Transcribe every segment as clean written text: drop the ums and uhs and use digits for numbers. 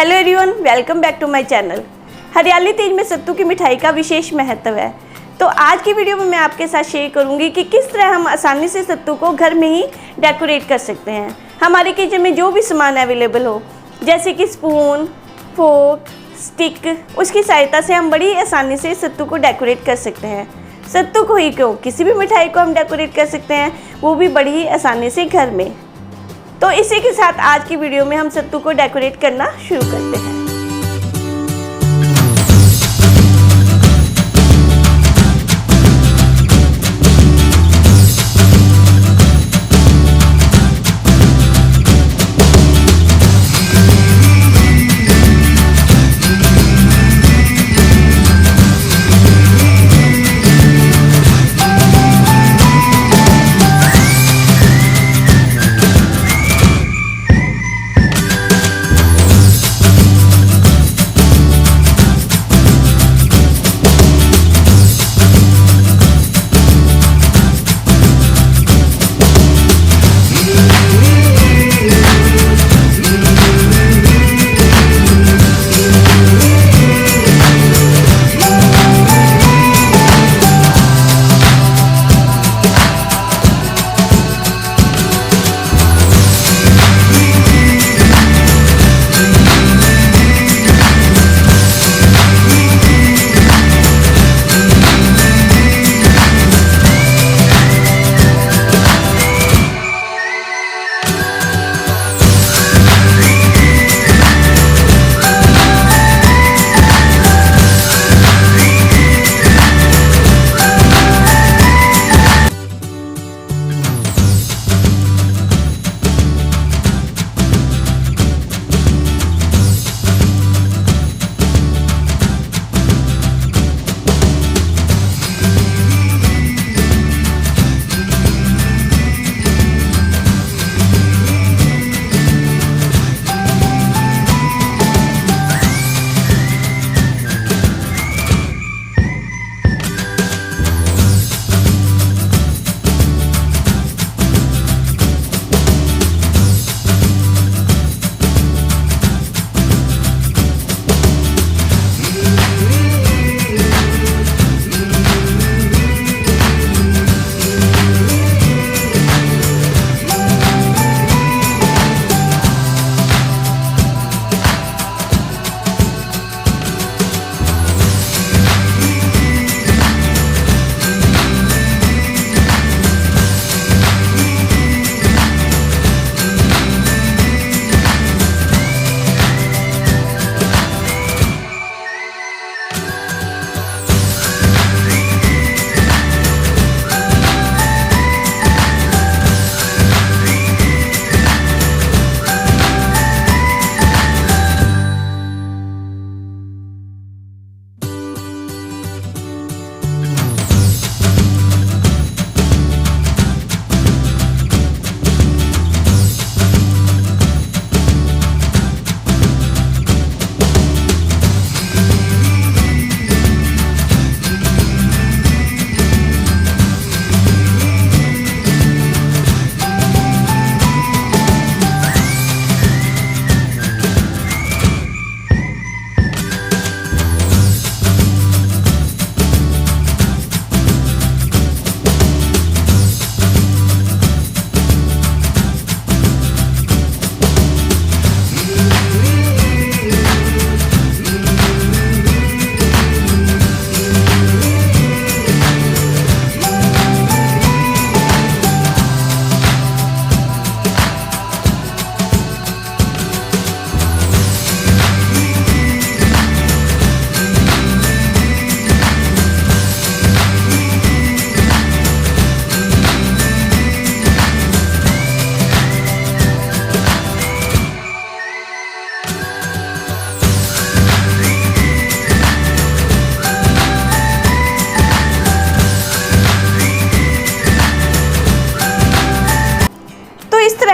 Hello everyone, welcome back to my channel. Hariyali Teej में सत्तू की मिठाई का विशेष महत्व है। तो आज की वीडियो में मैं आपके साथ शेयर करूंगी कि किस तरह हम आसानी से सत्तू को घर में ही डेकोरेट कर सकते हैं। हमारे किचन में जो भी सामान अवेलेबल हो, जैसे कि स्पून, फोर्क, स्टिक, उसकी सहायता से हम बड़ी आसानी से सत्तू को डेकोरेट कर सकते हैं। सत्तू को ही क्यों, किसी भी मिठाई को हम डेकोरेट कर सकते हैं, वो भी बड़ी ही आसानी से घर में। तो इसी के साथ आज की वीडियो में हम सत्तू को डेकोरेट करना शुरू करते हैं।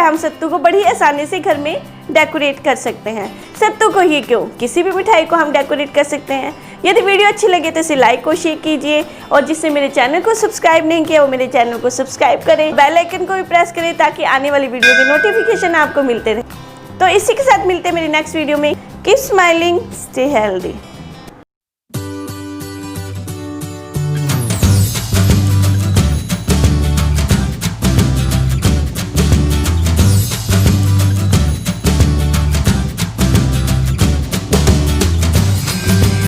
हम सत्तू को बड़ी आसानी से घर में डेकोरेट कर सकते हैं। सत्तू को ही क्यों, किसी भी मिठाई को हम डेकोरेट कर सकते हैं। यदि वीडियो अच्छी लगे तो इसे लाइक और शेयर कीजिए, और जिसने मेरे चैनल को सब्सक्राइब नहीं किया वो मेरे चैनल को सब्सक्राइब करें, बेल आइकन को भी प्रेस करें ताकि आने वाली वीडियो के नोटिफिकेशन आपको मिलते रहे। तो इसी के साथ मिलते हैं मेरी नेक्स्ट वीडियो में। Keep smiling, stay healthy.